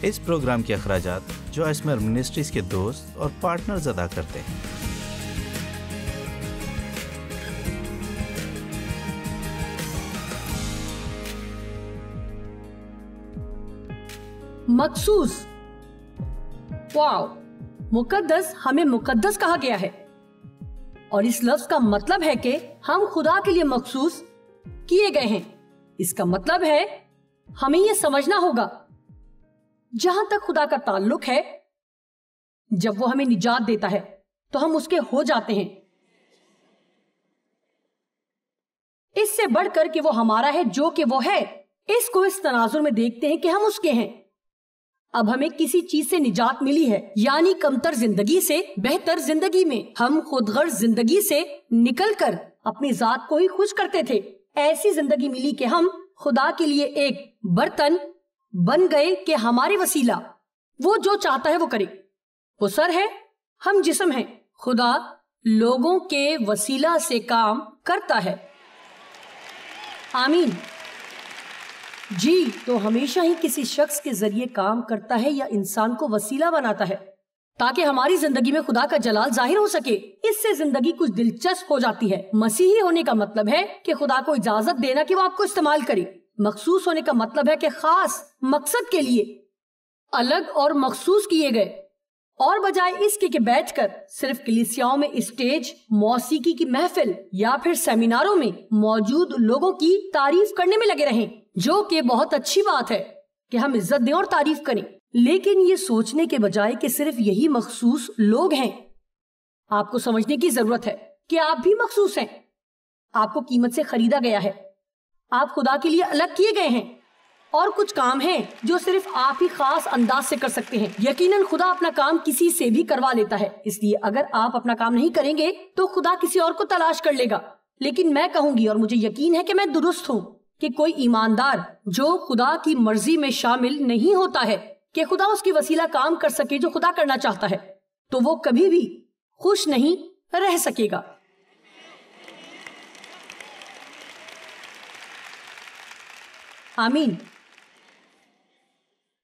اس programme کے اخراجات جو اسمر منسٹریز کے دوست اور پارٹنرز ادا کرتے ہیں۔ مخصوص، واو، مقدس، ہمیں مقدس کہا گیا ہے، اور اس لفظ کا مطلب ہے کہ ہم خدا کے لیے مخصوص کیے گئے ہیں۔ اس کا مطلب ہے ہمیں یہ سمجھنا ہوگا جہاں تک خدا کا تعلق ہے، جب وہ ہمیں نجات دیتا ہے تو ہم اس کے ہو جاتے ہیں، اس سے بڑھ کر کہ وہ ہمارا ہے جو کہ وہ ہے۔ اس کو اس تناظر میں دیکھتے ہیں کہ ہم اس کے ہیں۔ اب ہمیں کسی چیز سے نجات ملی ہے، یعنی کمتر زندگی سے بہتر زندگی میں۔ ہم خود غرض زندگی سے نکل کر اپنی ذات کو ہی خوش کرتے تھے۔ ایسی زندگی ملی کہ ہم خدا کے لیے ایک برتن بن گئے کہ ہمارے وسیلہ وہ جو چاہتا ہے وہ کرے۔ وہ سر ہے، ہم جسم ہیں۔ خدا لوگوں کے وسیلہ سے کام کرتا ہے۔ آمین۔ جی، تو ہمیشہ ہی کسی شخص کے ذریعے کام کرتا ہے یا انسان کو وسیلہ بناتا ہے تاکہ ہماری زندگی میں خدا کا جلال ظاہر ہو سکے۔ اس سے زندگی کچھ دلچسپ ہو جاتی ہے۔ مسیحی ہونے کا مطلب ہے کہ خدا کو اجازت دینا کہ وہ آپ کو استعمال کرے۔ مخصوص ہونے کا مطلب ہے کہ خاص مقصد کے لیے الگ اور مخصوص کیے گئے، اور بجائے اس کے کہ بیٹھ کر صرف کلیسیاؤں میں اسٹیج، موسیقی کی محفل یا پھر سیمیناروں میں موجود لوگوں کی تعریف کرنے میں لگے رہیں، جو کہ بہت اچھی بات ہے کہ ہم عزت دیں اور تعریف کریں، لیکن یہ سوچنے کے بجائے کہ صرف یہی مخصوص لوگ ہیں۔ آپ کو سمجھنے کی ضرورت ہے کہ آپ بھی مخصوص ہیں۔ آپ کو قیمت سے خریدا گیا ہے، آپ خدا کے لیے الگ کیے گئے ہیں، اور کچھ کام ہیں جو صرف آپ ہی خاص انداز سے کر سکتے ہیں۔ یقیناً خدا اپنا کام کسی سے بھی کروا لیتا ہے، اس لیے اگر آپ اپنا کام نہیں کریں گے تو خدا کسی اور کو تلاش کر لے گا۔ لیکن میں کہوں گی، اور مجھے یقین ہے کہ میں درست ہوں، کہ کوئی ایماندار جو خدا کی مرضی میں شامل نہیں ہوتا ہے کہ خدا اس کی وسیلہ کام کر سکے جو خدا کرنا چاہتا ہے، تو وہ کبھی بھی خوش نہیں رہ سکے گا۔ آمین۔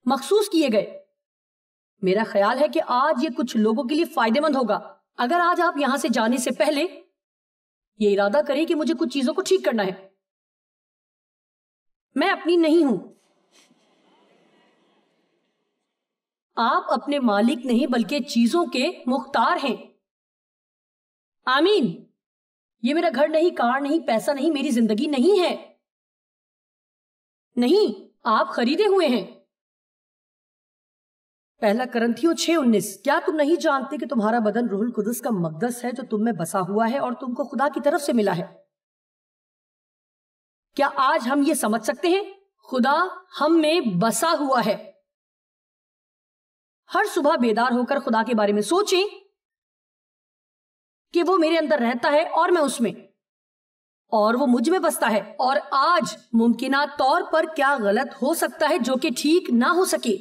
مخصوص کیے گئے۔ میرا خیال ہے کہ آج یہ کچھ لوگوں کے لیے فائدہ مند ہوگا اگر آج آپ یہاں سے جانے سے پہلے یہ ارادہ کریں کہ مجھے کچھ چیزوں کو ٹھیک کرنا ہے۔ میں اپنی نہیں ہوں۔ آپ اپنے مالک نہیں بلکہ چیزوں کے مختار ہیں۔ آمین۔ یہ میرا گھر نہیں، کار نہیں، پیسہ نہیں، میری زندگی نہیں ہے۔ نہیں، آپ خریدے ہوئے ہیں۔ پہلا کرنتھیوں 6:19۔ کیا تم نہیں جانتے کہ تمہارا بدن روح القدس کا مقدس ہے جو تم میں بسا ہوا ہے اور تم کو خدا کی طرف سے ملا ہے؟ کیا آج ہم یہ سمجھ سکتے ہیں؟ خدا ہم میں بسا ہوا ہے۔ ہر صبح بیدار ہو کر خدا کے بارے میں سوچیں کہ وہ میرے اندر رہتا ہے اور میں اس میں، اور وہ مجھ میں بستا ہے۔ اور آج ممکنہ طور پر کیا غلط ہو سکتا ہے جو کہ ٹھیک نہ ہو سکے؟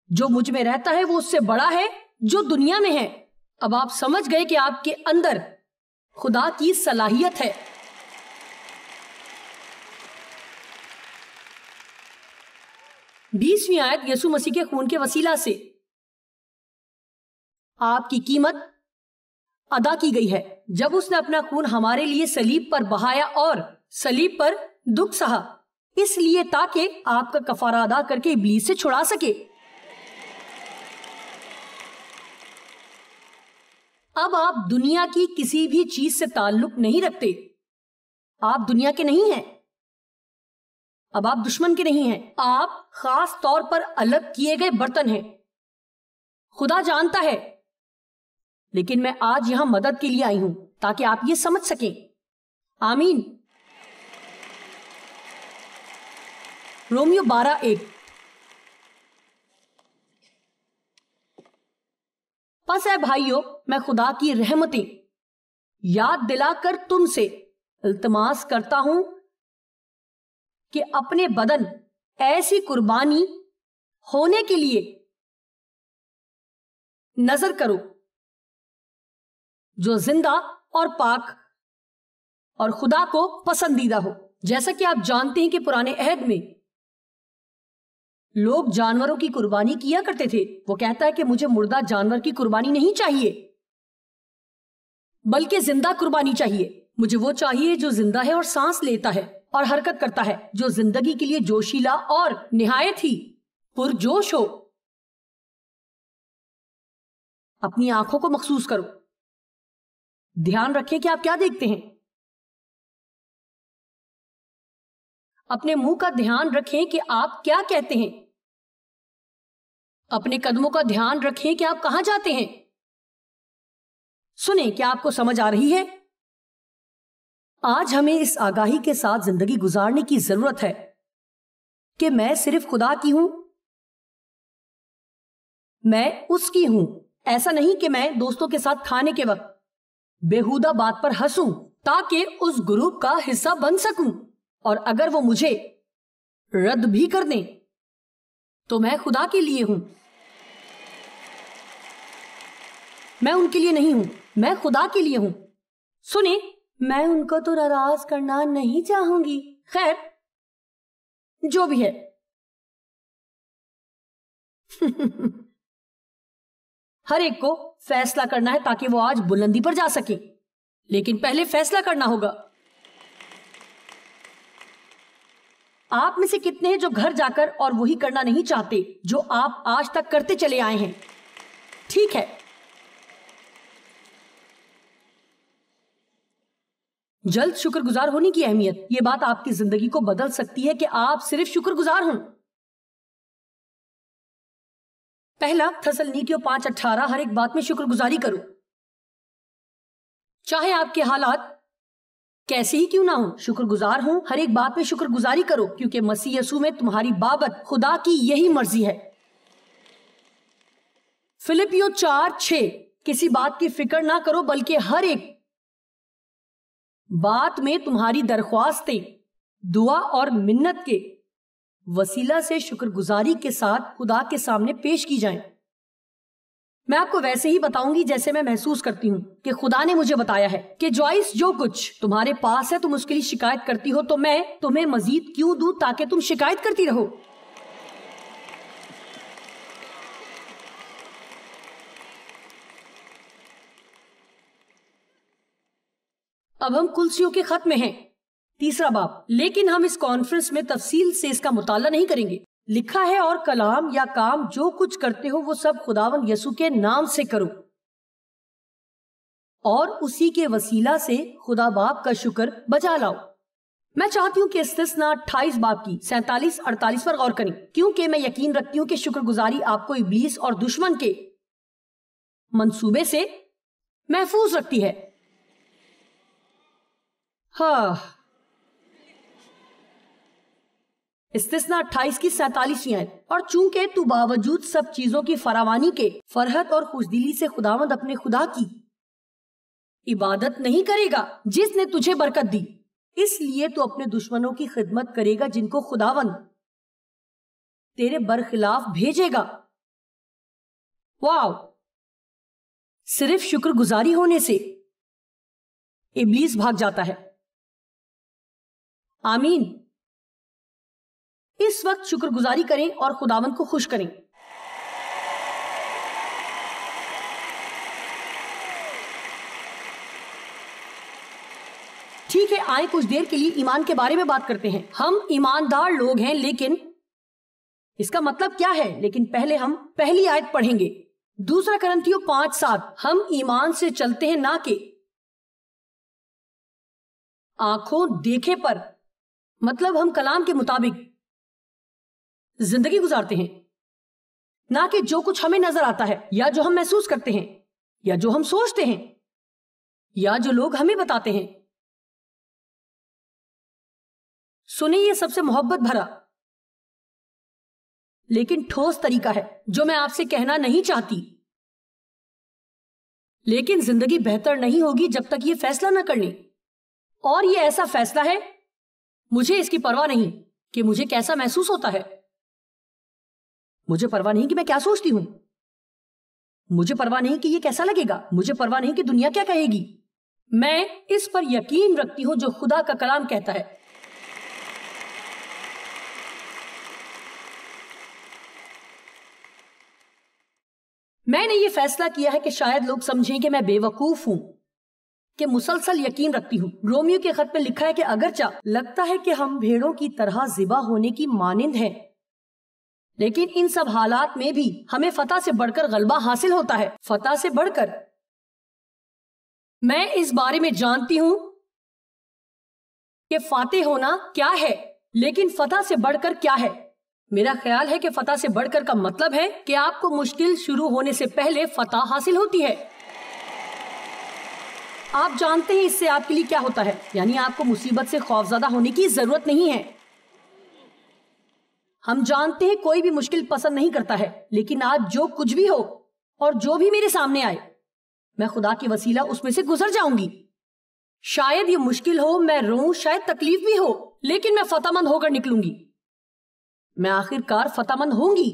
جو مجھ میں رہتا ہے وہ اس سے بڑا ہے جو دنیا میں ہے۔ اب آپ سمجھ گئے کہ آپ کے اندر خدا کی صلاحیت ہے۔ 20ویں آیت، یسوع مسیح کے خون کے وسیلہ سے آپ کی قیمت ادا کی گئی ہے جب اس نے اپنا خون ہمارے لیے صلیب پر بہایا اور صلیب پر دکھ سہا، اس لیے تاکہ آپ کا کفارہ ادا کر کے ابلیس سے چھڑا سکے۔ اب آپ دنیا کی کسی بھی چیز سے تعلق نہیں رکھتے۔ آپ دنیا کے نہیں ہیں، اب آپ دشمن کے نہیں ہیں، آپ خاص طور پر الگ کیے گئے برتن ہیں۔ خدا جانتا ہے، لیکن میں آج یہاں مدد کے لیے آئی ہوں تاکہ آپ یہ سمجھ سکیں۔ آمین۔ رومیو 12:1۔ پس اے بھائیو، میں خدا کی رحمتیں یاد دلا کر تم سے التماس کرتا ہوں کہ اپنے بدن ایسی قربانی ہونے کے لیے نظر کرو جو زندہ اور پاک اور خدا کو پسندیدہ ہو۔ جیسا کہ آپ جانتے ہیں کہ پرانے عہد میں لوگ جانوروں کی قربانی کیا کرتے تھے. وہ کہتا ہے کہ مجھے مردہ جانور کی قربانی نہیں چاہیے بلکہ زندہ قربانی چاہیے. مجھے وہ چاہیے جو زندہ ہے اور سانس لیتا ہے اور حرکت کرتا ہے, جو زندگی کے لیے جوشیلا اور نہایت ہی پرجوش ہو. اپنی آنکھوں کو مخصوص کرو. دھیان رکھیں کہ آپ کیا دیکھتے ہیں. اپنے منہ کا دھیان رکھیں کہ آپ کیا کہتے ہیں. اپنے قدموں کا دھیان رکھیں کہ آپ کہاں جاتے ہیں. سنیں, کیا آپ کو سمجھ آ رہی ہے؟ آج ہمیں اس آگاہی کے ساتھ زندگی گزارنے کی ضرورت ہے کہ میں صرف خدا کی ہوں, میں اس کی ہوں. ایسا نہیں کہ میں دوستوں کے ساتھ کھانے کے وقت بیہودہ بات پر ہنسوں تاکہ اس گروپ کا حصہ بن سکوں, اور اگر وہ مجھے رد بھی کر دیں تو میں خدا کے لیے ہوں. میں ان کے لیے نہیں ہوں, میں خدا کے لیے ہوں. سنیں, میں ان کو تو ناراض کرنا نہیں چاہوں گی. خیر, جو بھی ہے. ہر ایک کو فیصلہ کرنا ہے تاکہ وہ آج بلندی پر جا سکے, لیکن پہلے فیصلہ کرنا ہوگا. آپ میں سے کتنے ہیں جو گھر جا کر اور وہی کرنا نہیں چاہتے جو آپ آج تک کرتے چلے آئے ہیں؟ ٹھیک ہے. جلد شکر گزار ہونے کی اہمیت. یہ بات آپ کی زندگی کو بدل سکتی ہے کہ آپ صرف شکر گزار ہوں. پہلا, تھسلنیکیوں 5:18, ہر ایک بات میں شکر گزاری کرو, چاہے آپ کے حالات کیسے ہی کیوں نہ ہوں. شکر گزار ہوں, ہر ایک بات میں شکر گزاری کرو, کیونکہ مسیح یسوع میں تمہاری بابت خدا کی یہی مرضی ہے. فلپیوں 4:6, کسی بات کی فکر نہ کرو بلکہ ہر ایک بات میں تمہاری درخواستیں دعا اور منت کے وسیلہ سے شکر گزاری کے ساتھ خدا کے سامنے پیش کی جائیں. میں آپ کو ویسے ہی بتاؤں گی جیسے میں محسوس کرتی ہوں کہ خدا نے مجھے بتایا ہے کہ جوائس, جو کچھ تمہارے پاس ہے تم اس کے لیے شکایت کرتی ہو, تو میں تمہیں مزید کیوں دوں تاکہ تم شکایت کرتی رہو. اب ہم کلسیوں کے خط میں ہیں, 3 باب. لیکن ہم اس کانفرنس میں تفصیل سے اس کا مطالعہ نہیں کریں گے. لکھا ہے, اور کلام یا کام جو کچھ کرتے ہو وہ سب خداوند یسوع کے نام سے کرو اور اسی کے وسیلہ سے خدا باپ کا شکر بجا لاؤ. میں چاہتی ہوں کہ استثنا 28 باب کی 47-48 پر غور کریں, کیونکہ میں یقین رکھتی ہوں کہ شکر گزاری آپ کو ابلیس اور دشمن کے منصوبے سے محفوظ رکھتی ہے. ہاں, استثنا 28 کی 47 آیت. اور چونکہ تو باوجود سب چیزوں کی فراوانی کے فرحت اور خوشدلی سے خداوند اپنے خدا کی عبادت نہیں کرے گا جس نے تجھے برکت دی, اس لیے تو اپنے دشمنوں کی خدمت کرے گا جن کو خداوند تیرے برخلاف بھیجے گا. واو, صرف شکر گزاری ہونے سے ابلیس بھاگ جاتا ہے. آمین. اس وقت شکر گزاری کریں اور خداوند کو خوش کریں. ٹھیک ہے, آئیں کچھ دیر کے لیے ایمان کے بارے میں بات کرتے ہیں. ہم ایماندار لوگ ہیں, لیکن اس کا مطلب کیا ہے؟ لیکن پہلے ہم پہلی آیت پڑھیں گے, 2 کرنتھیوں 5:7. ہم ایمان سے چلتے ہیں, نہ کہ آنکھوں دیکھے پر. مطلب ہم کلام کے مطابق زندگی گزارتے ہیں, نہ کہ جو کچھ ہمیں نظر آتا ہے یا جو ہم محسوس کرتے ہیں یا جو ہم سوچتے ہیں یا جو لوگ ہمیں بتاتے ہیں. سنیں, یہ سب سے محبت بھرا لیکن ٹھوس طریقہ ہے جو میں آپ سے کہنا نہیں چاہتی, لیکن زندگی بہتر نہیں ہوگی جب تک یہ فیصلہ نہ کر لیں. اور یہ ایسا فیصلہ ہے, مجھے اس کی پرواہ نہیں کہ مجھے کیسا محسوس ہوتا ہے, مجھے پرواہ نہیں کہ میں کیا سوچتی ہوں, مجھے پرواہ نہیں کہ یہ کیسا لگے گا, مجھے پرواہ نہیں کہ دنیا کیا کہے گی. میں اس پر یقین رکھتی ہوں جو خدا کا کلام کہتا ہے. میں نے یہ فیصلہ کیا ہے کہ شاید لوگ سمجھیں کہ میں بے وقوف ہوں، کہ مسلسل یقین رکھتی ہوں۔ رومیو کے خط میں لکھا ہے کہ اگرچہ لگتا ہے کہ ہم بھیڑوں کی طرح ذبح ہونے کی مانند ہیں، لیکن ان سب حالات میں بھی ہمیں فتح سے بڑھ کر غلبہ حاصل ہوتا ہے، فتح سے بڑھ کر۔ میں اس بارے میں جانتی ہوں کہ فاتح ہونا کیا ہے، لیکن فتح سے بڑھ کر کیا ہے۔ میرا خیال ہے کہ فتح سے بڑھ کر کا مطلب ہے کہ آپ کو مشکل شروع ہونے سے پہلے فتح حاصل ہوتی ہے۔ آپ جانتے ہیں اس سے آپ کے لیے کیا ہوتا ہے، یعنی آپ کو مصیبت سے خوفزدہ ہونے کی ضرورت نہیں ہے۔ ہم جانتے ہیں کوئی بھی مشکل پسند نہیں کرتا ہے، لیکن آج جو کچھ بھی ہو اور جو بھی میرے سامنے آئے، میں خدا کی وسیلہ اس میں سے گزر جاؤں گی۔ شاید یہ مشکل ہو، میں روؤں، شاید تکلیف بھی ہو، لیکن میں فتح مند ہو کر نکلوں گی۔ میں آخر کار فتح مند ہوں گی۔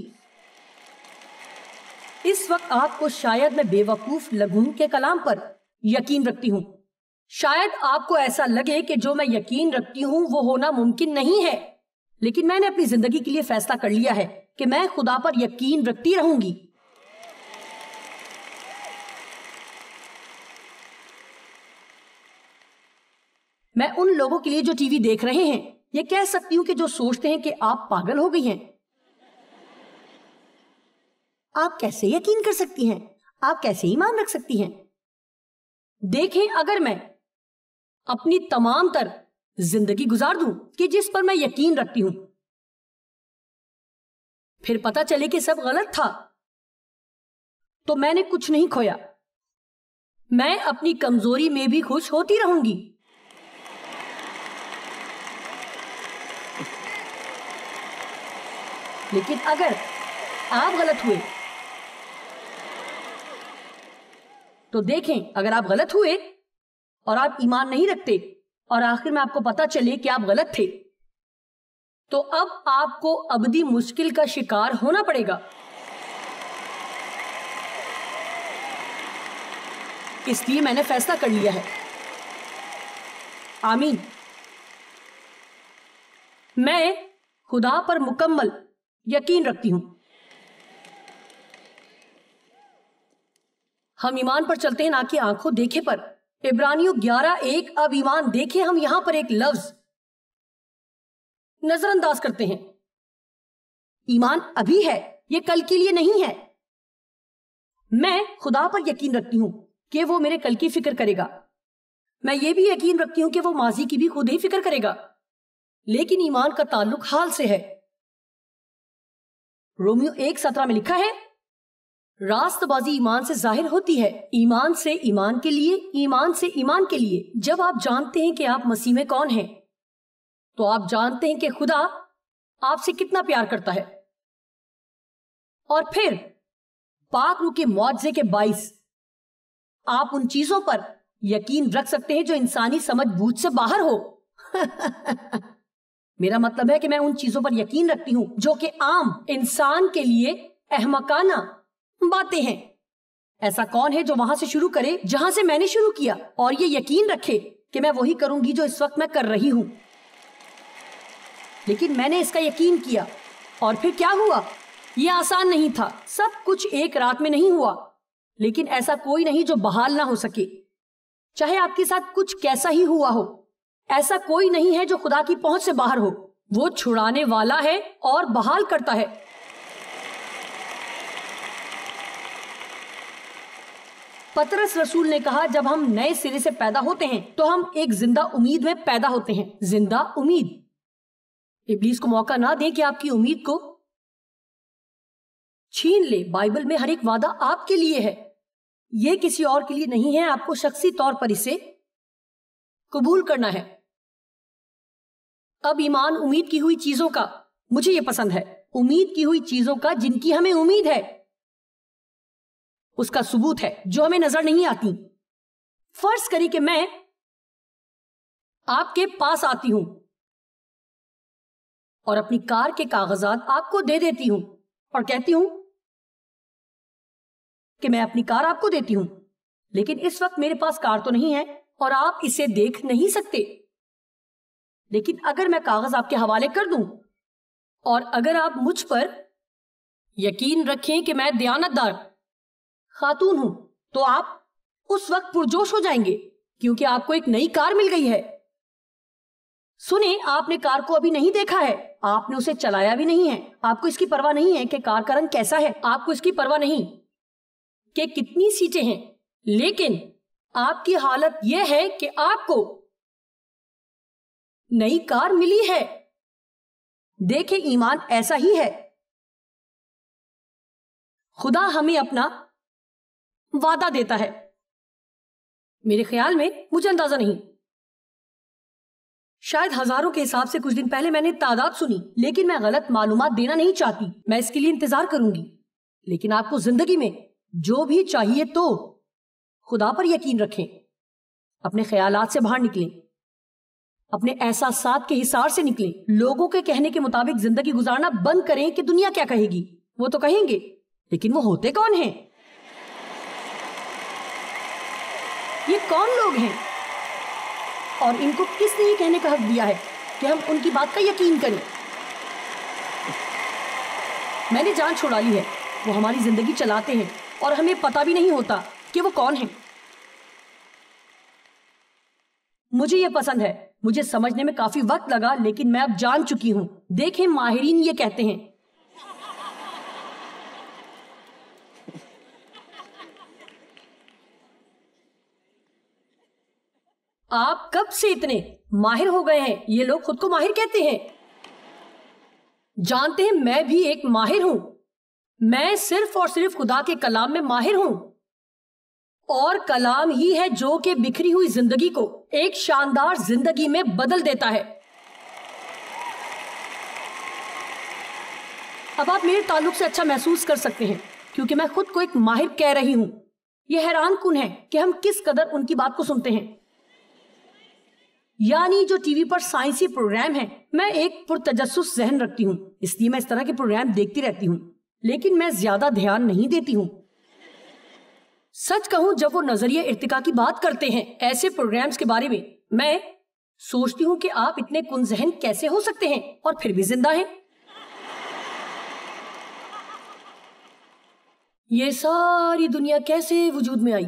اس وقت آپ کو شاید میں بے وقوف لگوں کے کلام پر یقین رکھتی ہوں۔ شاید آپ کو ایسا لگے کہ جو میں یقین رکھتی ہوں وہ ہونا ممکن نہیں ہے، لیکن میں نے اپنی زندگی کے لیے فیصلہ کر لیا ہے کہ میں خدا پر یقین رکھتی رہوں گی۔ میں ان لوگوں کے لیے جو ٹی وی دیکھ رہے ہیں یہ کہہ سکتی ہوں کہ جو سوچتے ہیں کہ آپ پاگل ہو گئی ہیں، آپ کیسے یقین کر سکتی ہیں؟ آپ کیسے ایمان رکھ سکتی ہیں؟ دیکھیں، اگر میں اپنی تمام تر زندگی گزار دوں کہ جس پر میں یقین رکھتی ہوں، پھر پتا چلے کہ سب غلط تھا، تو میں نے کچھ نہیں کھویا۔ میں اپنی کمزوری میں بھی خوش ہوتی رہوں گی۔ لیکن اگر آپ غلط ہوئے تو دیکھیں، اگر آپ غلط ہوئے اور آپ ایمان نہیں رکھتے اور آخر میں آپ کو پتا چلے کہ آپ غلط تھے، تو اب آپ کو ابدی مشکل کا شکار ہونا پڑے گا۔ اس لیے میں نے فیصلہ کر لیا ہے۔ آمین۔ میں خدا پر مکمل یقین رکھتی ہوں۔ ہم ایمان پر چلتے ہیں، نہ کہ آنکھوں دیکھے پر۔ عبرانیوں 11:1۔ اب ایمان دیکھیں، ہم یہاں پر ایک لفظ نظر انداز کرتے ہیں۔ ایمان ابھی ہے، یہ کل کے لیے نہیں ہے۔ میں خدا پر یقین رکھتی ہوں کہ وہ میرے کل کی فکر کرے گا۔ میں یہ بھی یقین رکھتی ہوں کہ وہ ماضی کی بھی خود ہی فکر کرے گا، لیکن ایمان کا تعلق حال سے ہے۔ رومیو 1:17 میں لکھا ہے، راست بازی ایمان سے ظاہر ہوتی ہے، ایمان سے ایمان کے لیے، ایمان سے ایمان کے لیے۔ جب آپ جانتے ہیں کہ آپ مسیح میں کون ہیں، تو آپ جانتے ہیں کہ خدا آپ سے کتنا پیار کرتا ہے، اور پھر پاک روح کے معجزے کے باعث آپ ان چیزوں پر یقین رکھ سکتے ہیں جو انسانی سمجھ بوجھ سے باہر ہو۔ میرا مطلب ہے کہ میں ان چیزوں پر یقین رکھتی ہوں جو کہ عام انسان کے لیے احمقانہ باتیں ہیں۔ ایسا کون ہے جو وہاں سے شروع کرے جہاں سے میں نے شروع کیا، اور یہ یقین رکھے کہ میں وہی کروں گی جو اس وقت میں کر رہی ہوں؟ لیکن میں نے اس کا یقین کیا، اور پھر کیا ہوا؟ یہ آسان نہیں تھا، سب کچھ ایک رات میں نہیں ہوا، لیکن ایسا کوئی نہیں جو بحال نہ ہو سکے، چاہے آپ کے ساتھ کچھ کیسا ہی ہوا ہو۔ ایسا کوئی نہیں ہے جو خدا کی پہنچ سے باہر ہو۔ وہ چھڑانے والا ہے اور بحال کرتا ہے۔ پترس رسول نے کہا، جب ہم نئے سرے سے پیدا ہوتے ہیں تو ہم ایک زندہ امید میں پیدا ہوتے ہیں۔ زندہ امید۔ ابلیس کو موقع نہ دیں کہ آپ کی امید کو چھین لے۔ بائبل میں ہر ایک وعدہ آپ کے لیے ہے، یہ کسی اور کے لیے نہیں ہے۔ آپ کو شخصی طور پر اسے قبول کرنا ہے۔ اب ایمان امید کی ہوئی چیزوں کا، مجھے یہ پسند ہے، امید کی ہوئی چیزوں کا جن کی ہمیں امید ہے، اس کا ثبوت ہے جو ہمیں نظر نہیں آتی۔ فرض کریں کہ میں آپ کے پاس آتی ہوں اور اپنی کار کے کاغذات آپ کو دے دیتی ہوں اور کہتی ہوں کہ میں اپنی کار آپ کو دیتی ہوں، لیکن اس وقت میرے پاس کار تو نہیں ہے اور آپ اسے دیکھ نہیں سکتے۔ لیکن اگر میں کاغذ آپ کے حوالے کر دوں اور اگر آپ مجھ پر یقین رکھیں کہ میں دیانت دار خاتون ہوں تو آپ اس وقت پرجوش ہو جائیں گے کیونکہ آپ کو ایک نئی کار مل گئی ہے. سنیں، آپ نے کار کو ابھی نہیں دیکھا ہے، آپ نے اسے چلایا بھی نہیں ہے، آپ کو اس کی پرواہ نہیں ہے کہ کار کا رنگ کیسا ہے، آپ کو اس کی پرواہ نہیں کہ کتنی سیٹیں ہیں، لیکن آپ کی حالت یہ ہے کہ آپ کو نئی کار ملی ہے. دیکھیں، ایمان ایسا ہی ہے. خدا ہمیں اپنا وعدہ دیتا ہے. میرے خیال میں، مجھے اندازہ نہیں، شاید ہزاروں کے حساب سے کچھ دن پہلے میں نے تعداد سنی، لیکن میں غلط معلومات دینا نہیں چاہتی. میں اس کے لیے انتظار کروں گی. لیکن آپ کو زندگی میں جو بھی چاہیے تو خدا پر یقین رکھیں، اپنے خیالات سے باہر نکلیں، اپنے احساسات کے حصار سے نکلیں. لوگوں کے کہنے کے مطابق زندگی گزارنا بند کریں کہ دنیا کیا کہے گی. وہ تو کہیں گے، لیکن وہ ہوتے کون ہیں؟ یہ کون لوگ ہیں؟ اور ان کو کس نے یہ کہنے کا حق دیا ہے کہ ہم ان کی بات کا یقین کریں؟ میں نے جان چھڑا لی ہے. وہ ہماری زندگی چلاتے ہیں اور ہمیں پتہ بھی نہیں ہوتا کہ وہ کون ہیں. مجھے یہ پسند ہے. مجھے سمجھنے میں کافی وقت لگا، لیکن میں اب جان چکی ہوں. دیکھیں، ماہرین یہ کہتے ہیں آپ کب سے اتنے ماہر ہو گئے ہیں؟ یہ لوگ خود کو ماہر کہتے ہیں. جانتے ہیں، میں بھی ایک ماہر ہوں. میں صرف اور صرف خدا کے کلام میں ماہر ہوں، اور کلام ہی ہے جو کہ بکھری ہوئی زندگی کو ایک شاندار زندگی میں بدل دیتا ہے. اب آپ میرے تعلق سے اچھا محسوس کر سکتے ہیں کیونکہ میں خود کو ایک ماہر کہہ رہی ہوں. یہ حیران کن ہے کہ ہم کس قدر ان کی بات کو سنتے ہیں. یعنی جو ٹی وی پر سائنسی پروگرام ہیں، میں ایک پرتجسس ذہن رکھتی ہوں، اس لیے میں اس طرح کے پروگرام دیکھتی رہتی ہوں، لیکن میں زیادہ دھیان نہیں دیتی ہوں. سچ کہوں، جب وہ نظریہ ارتقاء کی بات کرتے ہیں ایسے پروگرامز کے بارے میں سوچتی ہوں کہ آپ اتنے کن ذہن کیسے ہو سکتے ہیں اور پھر بھی زندہ ہیں. یہ ساری دنیا کیسے وجود میں آئی؟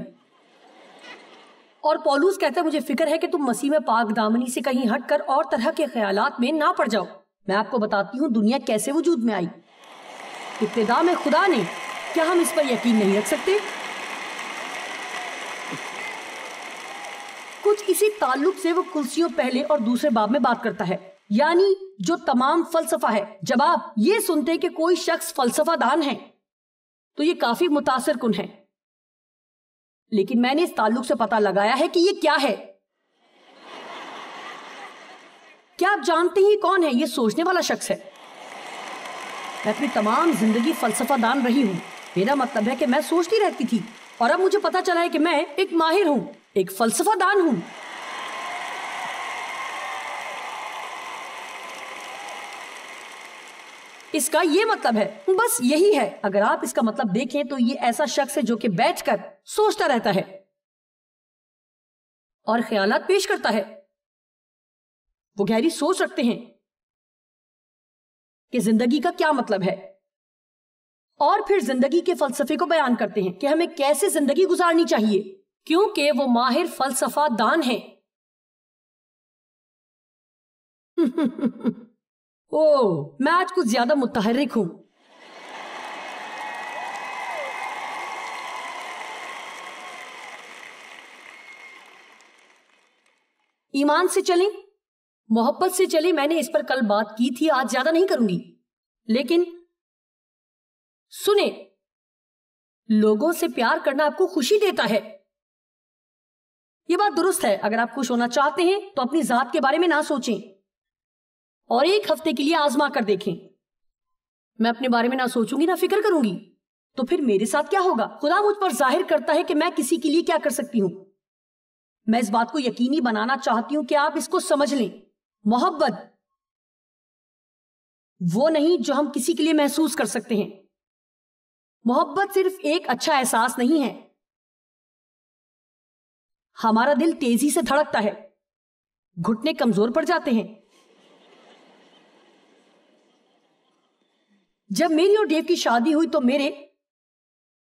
اور پولوس کہتا ہے، مجھے فکر ہے کہ تم مسیح میں پاک دامنی سے کہیں ہٹ کر اور طرح کے خیالات میں نہ پڑ جاؤ. میں آپ کو بتاتی ہوں دنیا کیسے وجود میں آئی. ابتدا میں خدا نے. کیا ہم اس پر یقین نہیں رکھ سکتے؟ کچھ اسی تعلق سے وہ کلسیوں پہلے اور دوسرے باب میں بات کرتا ہے، یعنی جو تمام فلسفہ ہے. جب آپ یہ سنتے کہ کوئی شخص فلسفہ دان ہے تو یہ کافی متاثر کن ہے، لیکن میں نے اس تعلق سے پتہ لگایا ہے کہ یہ کیا ہے. کیا آپ جانتے ہیں یہ کون ہے؟ یہ سوچنے والا شخص ہے. میں اپنی تمام زندگی فلسفہ دان رہی ہوں. میرا مطلب ہے کہ میں سوچتی رہتی تھی، اور اب مجھے پتا چلا ہے کہ میں ایک ماہر ہوں، ایک فلسفہ دان ہوں. اس کا یہ مطلب ہے، بس یہی ہے. اگر آپ اس کا مطلب دیکھیں تو یہ ایسا شخص ہے جو کہ بیٹھ کر سوچتا رہتا ہے اور خیالات پیش کرتا ہے. وہ گہری سوچ رکھتے ہیں کہ زندگی کا کیا مطلب ہے، اور پھر زندگی کے فلسفے کو بیان کرتے ہیں کہ ہمیں کیسے زندگی گزارنی چاہیے، کیونکہ وہ ماہر فلسفہ دان ہیں. میں آج کچھ زیادہ متحرک ہوں. ایمان سے چلیں، محبت سے چلیں. میں نے اس پر کل بات کی تھی، آج زیادہ نہیں کروں گی. لیکن سنیں، لوگوں سے پیار کرنا آپ کو خوشی دیتا ہے. یہ بات درست ہے. اگر آپ خوش ہونا چاہتے ہیں تو اپنی ذات کے بارے میں نہ سوچیں اور ایک ہفتے کے لیے آزما کر دیکھیں. میں اپنے بارے میں نہ سوچوں گی، نہ فکر کروں گی، تو پھر میرے ساتھ کیا ہوگا؟ خدا مجھ پر ظاہر کرتا ہے کہ میں کسی کے لیے کیا کر سکتی ہوں. میں اس بات کو یقینی بنانا چاہتی ہوں کہ آپ اس کو سمجھ لیں. محبت وہ نہیں جو ہم کسی کے لیے محسوس کر سکتے ہیں. محبت صرف ایک اچھا احساس نہیں ہے. ہمارا دل تیزی سے دھڑکتا ہے، گھٹنے کمزور پڑ جاتے ہیں. جب میری اور ڈیو کی شادی ہوئی تو میرے